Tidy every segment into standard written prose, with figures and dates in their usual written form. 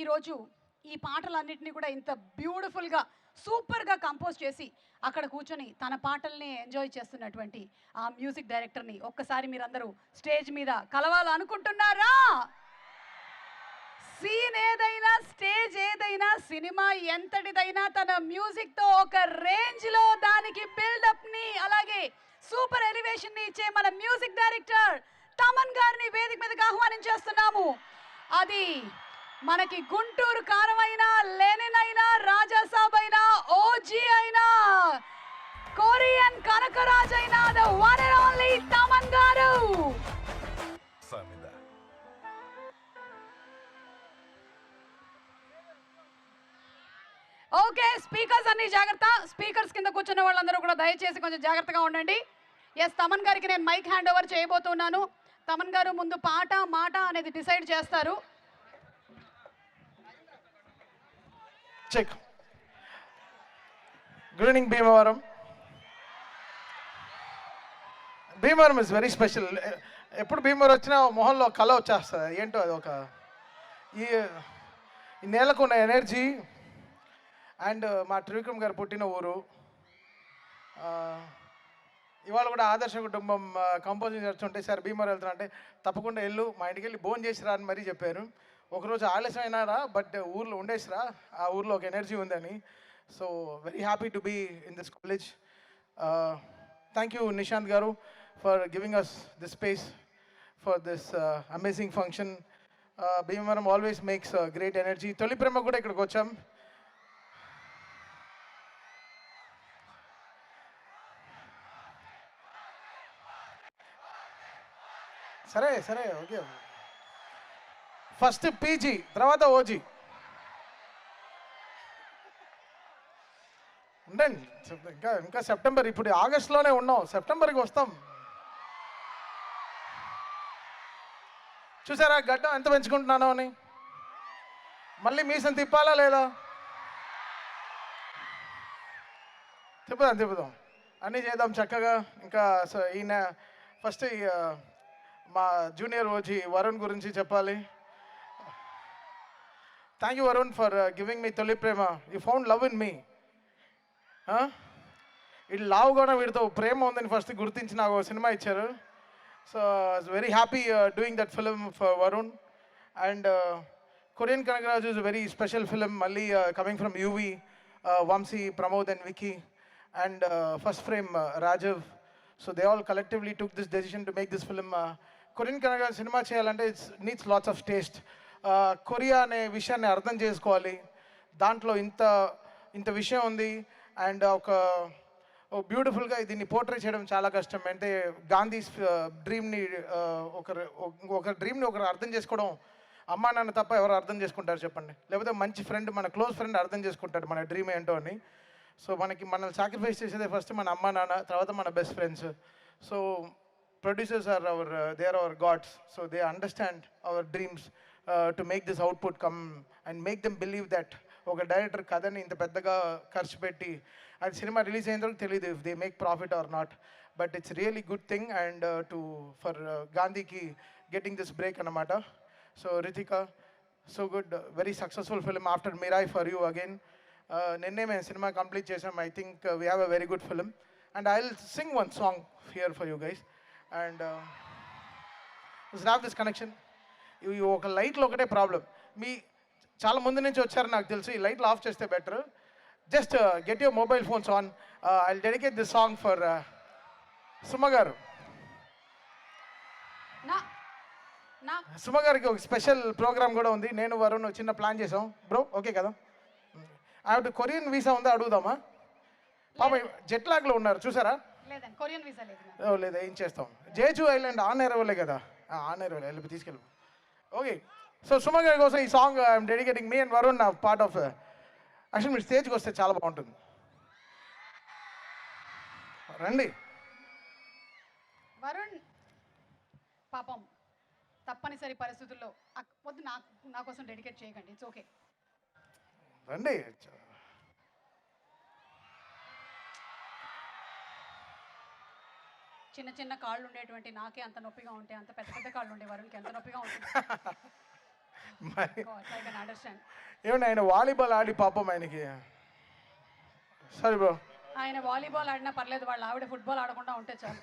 ఈరోజు ఈ పాటలన్నింటినీ కూడా ఇంత బ్యూటిఫుల్గా సూపర్గా కంపోజ్ చేసి అక్కడ కూర్చొని తన పాటల్ని ఎంజాయ్ చేస్తున్నటువంటి ఆ మ్యూజిక్ డైరెక్టర్ని ఒక్కసారి మీరందరూ స్టేజ్ మీద కలవాలనుకుంటున్నారా? సీన్ ఏదైనా, స్టేజ్ ఏదైనా, సినిమా ఎంతటిదైనా తన మ్యూజిక్తో ఒక రేంజ్లో దానికి బిల్డప్ని అలాగే సూపర్ ఎలివేషన్ని ఇచ్చే మన మ్యూజిక్ డైరెక్టర్ తమన్ గారిని వేదిక మీదకి ఆహ్వానించేస్తున్నాము. అది మనకి గుంటూరు కారమైనా, లెనిన్ అయినా, రాజాసాబ్ అయినా, ఓజీ అయినా, కొరియన్ కనకరాజ్ అయినా, the one and only Thaman గారు. ఓకే, స్పీకర్స్ అన్ని జాగ్రత్త. స్పీకర్స్ కింద కూర్చున్న వాళ్ళందరూ కూడా దయచేసి కొంచెం జాగ్రత్తగా ఉండండి. ఎస్, తమన్ గారికి నేను మైక్ హ్యాండ్ ఓవర్ చేయబోతున్నాను. తమన్ గారు ముందు పాట మాట అనేది డిసైడ్ చేస్తారు. Check. Good evening Bhimavaram. Bhimavaram is very special. ఎప్పుడు భీమవరం వచ్చినా మొహంలో కళ వచ్చేస్తుంది. ఏంటో అది ఒక ఈ నేలకు ఉన్న ఎనర్జీ అండ్ మా త్రివిక్రమ్ గారు పుట్టిన ఊరు. ఇవాళ కూడా ఆదర్శ కుటుంబం కంపోజింగ్ చేస్తుంటే సార్ భీమవరం వెళ్తున్నా అంటే తప్పకుండా వెళ్ళు, మా ఇంటికి వెళ్ళి భోజనం చేసిరా అని మరీ చెప్పారు. ఒకరోజు ఆలస్యం అయినారా, బట్ ఊర్లో ఉండేసిరా, ఆ ఊర్లో ఒక ఎనర్జీ ఉందని. So very happy to be in this college. Thank you Nishant garu for giving us this space for this amazing function. Bhimavaram always makes great energy. Tholi Prema కూడా ఇక్కడికి వచ్చాం. సరే సరే ఓకే. ఫస్ట్ పీజీ, తర్వాత ఓజీ. ఉండండి, ఇంకా ఇంకా సెప్టెంబర్, ఇప్పుడు ఆగస్టులోనే ఉన్నాం, సెప్టెంబర్కి వస్తాం. చూసారా గడ్డం ఎంత పెంచుకుంటున్నానో అని? మళ్ళీ మీసం తిప్పాలా లేదా? తిప్పుదాం అన్నీ చేద్దాం చక్కగా. ఇంకా ఈయన ఫస్ట్ మా జూనియర్ ఓజీ వరుణ్ గురించి చెప్పాలి. Thank you Varun for giving me Tholi Prema. You found love in me. వీడు లావు కూడా వీడితో ప్రేమ ఉందని ఫస్ట్ గుర్తించి నాకు సినిమా ఇచ్చారు. So very happy doing that film for Varun. And Korean Kanakaraju is very special film, మళ్ళీ coming from UV, Vamsi, Pramod and Vicky and first frame రాజవ్. So they all collectively took this decision to make this film. Korean Kanakaraju సినిమా చేయాలంటే it's needs lots of taste. Korea అనే విషయాన్ని అర్థం చేసుకోవాలి, దాంట్లో ఇంత ఇంత విషయం ఉంది. అండ్ ఒక బ్యూటిఫుల్గా దీన్ని పోర్ట్రే చేయడం చాలా కష్టం. అంటే గాంధీ డ్రీమ్ని ఒక డ్రీమ్ని ఒకరు అర్థం చేసుకోవడం అమ్మా నాన్న తప్ప ఎవరు అర్థం చేసుకుంటారు చెప్పండి? లేకపోతే మంచి ఫ్రెండ్, మన క్లోజ్ ఫ్రెండ్ అర్థం చేసుకుంటాడు మన డ్రీమ్ ఏంటో అని. సో మనల్ని సాక్రిఫైస్ చేసేదే ఫస్ట్ మన అమ్మా నాన్న, తర్వాత మన best friends. So producers are they are our gods, so they understand our dreams to make this output come and make them believe that oka director kadani inta peddaga kharchu petti adi cinema release ayindaru teliyadu if they make profit or not, but it's really good thing. And for Gandhi ki getting this break anamata. So Ritika, so good, very successful film after Mirai for you again. Ninne me cinema complete chesam. I think we have a very good film, and I'll sing one song here for you guys. And let's have this connection. You ఒక లైట్లో ఒకటే problem. మీ చాలా ముందు నుంచి వచ్చారు నాకు తెలుసు. ఈ లైట్లు ఆఫ్ చేస్తే better. Just get your mobile phones on. I dedicate this song for Suma గారు. సుమ గారికి ఒక స్పెషల్ ప్రోగ్రామ్ కూడా ఉంది. నేను వరుణ్ చిన్న ప్లాన్ చేసాం బ్రో, ఓకే కదా? ఆవిడ కొరియన్ వీసా ఉందా అడుగుదామా? పాప జెట్ లాగ్లో ఉన్నారు, చూసారా? లేదా ఏం చేస్తాం? జేజు ఐలాండ్ ఆన్ ఎరవలే కదా, ఆన్ ఎరవలే వెళ్ళి తీసుకెళ్ళి. ఓకే, సో సుమ గారి కోసం ఈ song I'm dedicating. Me and Varun part of. Actually మీరు స్టేజ్కి వస్తే చాలా బాగుంటుంది. రండి. వరుణ్ పాపం తప్పనిసరి పరిస్థితుల్లో వద్దు, నా కోసం డెడికేట్ చేయకండి, ఇట్స్ ఓకే. రండి. చిన్న చిన్న కాళ్ళు ఉండేటువంటి నాకే అంత నొప్పిగా ఉంటే అంత పెద్ద పెద్ద కాళ్ళు ఉండే వరుణ్కి ఎంత నొప్పిగా ఉంటుంది. మరి I can understand. ఏమన్నా ఆయన వాలీబాల్ ఆడి పాపం ఆయనకి. సరే బ్రో. ఆయన వాలీబాల్ ఆడినా పర్లేదు, వాళ్ళ ఆవిడ ఫుట్బాల్ ఆడకుండా ఉంటే చాలు.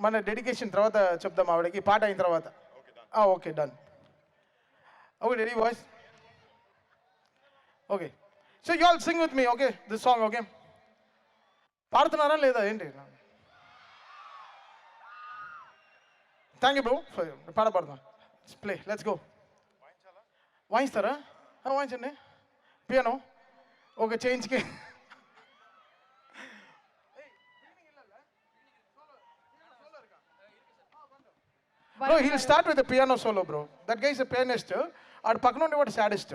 మన డెడికేషన్ తర్వాత చెప్దాం ఆవిడకి, పాట అయిన తర్వాత. Okay done. Okay ready boys. Okay so you all sing with me. Okay this song. Okay పాడుతున్నారా లేదా ఏంటి? Thank you bro. పాట పాడదాం. Play let's go. వాయిస్తారా? వాయించండి. పియానో ఓకే చేయించుకే. Bro, he'll start with a piano solo, bro. That guy is a pianist. Aad pakkana unde vaadu saddest.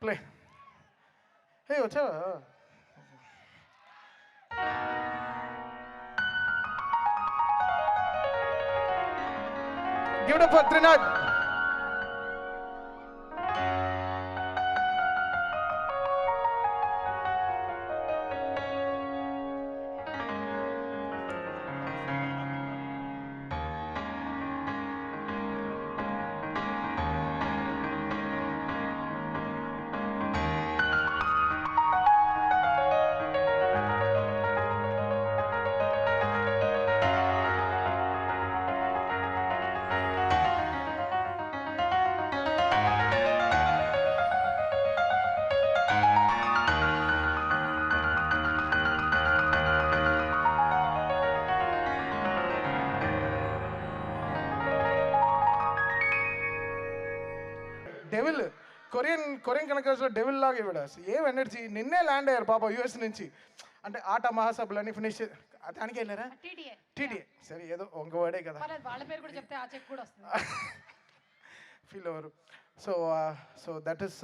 Play. Hey, vacha. Give it up for Trinad. Devil Korean కనకరాజులో devil లాగా ఇవిడ ఏం energy. నిన్నే land అయ్యారు పాప US నుంచి. అంటే ఆట మహాసభలని ఫినిష్ దానికి వెళ్ళారా? టీడీఏ. సరే ఏదో ఒక వర్డే కదా, వాళ్ళ పేరు కూడా చెప్తే ఆ చెక్ కూడా వస్తుంది. ఫీల్ అవ్వరు. సో సో దట్ ఇస్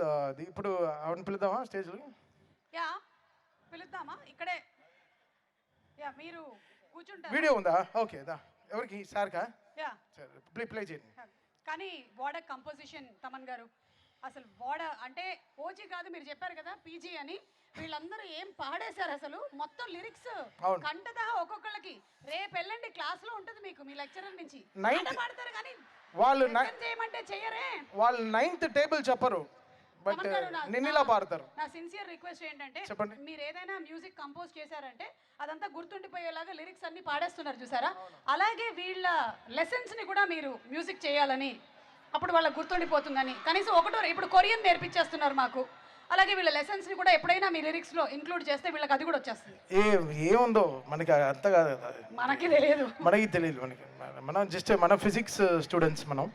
ఇప్పుడు అవును పిలుద్దామా స్టేజ్లో? యా పిలుద్దామా? ఇక్కడే యా మీరు కూర్చుంటారు. వీడియో ఉందా? ఓకే దా. ఎవరికి? సార్కా? యా సరే ప్లే చేయండి. కానీ వాడ కంపోజిషన్ తమన్ గారు అసలు వాడ అంటే ఓజీ కాదు, మీరు చెప్పారు కదా పీజీ అని. వీళ్ళందరూ ఏం పాడేశారు అసలు, మొత్తం లిరిక్స్ కంటదా ఒక్కొక్కళ్ళకి. రేపు వెళ్ళండి క్లాస్ లో ఉంటుంది మీకు, మీ లెక్చరర్ నుంచి పాడతారు కానీ వాళ్ళు చేయమంటే చెయ్యరే. వాళ్ళు 9th టేబుల్ చెప్పరు, బట్ నిన్నలా పాడతారు. నా సిన్సియర్ రిక్వెస్ట్ ఏంటంటే చెప్పండి, మీరు ఏదైనా మ్యూజిక్ కంపోజ్ చేశారంటే అదంతా గుర్తుండిపోయేలాగా లిరిక్స్ అన్ని పాడేస్తున్నారు చూసారా, అలాగే వీళ్ళ లెసన్స్ ని కూడా మీరు మ్యూజిక్ చేయాలని, అప్పుడు వాళ్ళకి గుర్తుండిపోతుందని. కనీసం ఒకటో ఇప్పుడు కొరియన్ నేర్పించేస్తున్నారు మాకు, అలాగే వీళ్ళ లెసన్స్ ని కూడా ఎప్పుడైనా మీ లిరిక్స్ లో ఇంక్లూడ్ చేస్తే వీళ్ళకి అది కూడా వచ్చేస్తుంది. ఏముందో మనకి అంత కాదు, మనకి తెలియదు. మనం జస్ట్ మన ఫిజిక్స్ స్టూడెంట్స్ మనం.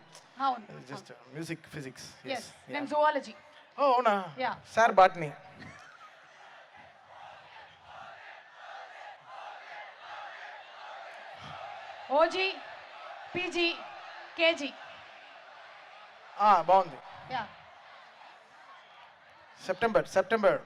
అవును, జస్ట్ మ్యూజిక్ ఫిజిక్స్. నేను జువాలజీ. అవునా? Sir botany. OG, PG, KG. బాగుంది. సెప్టెంబర్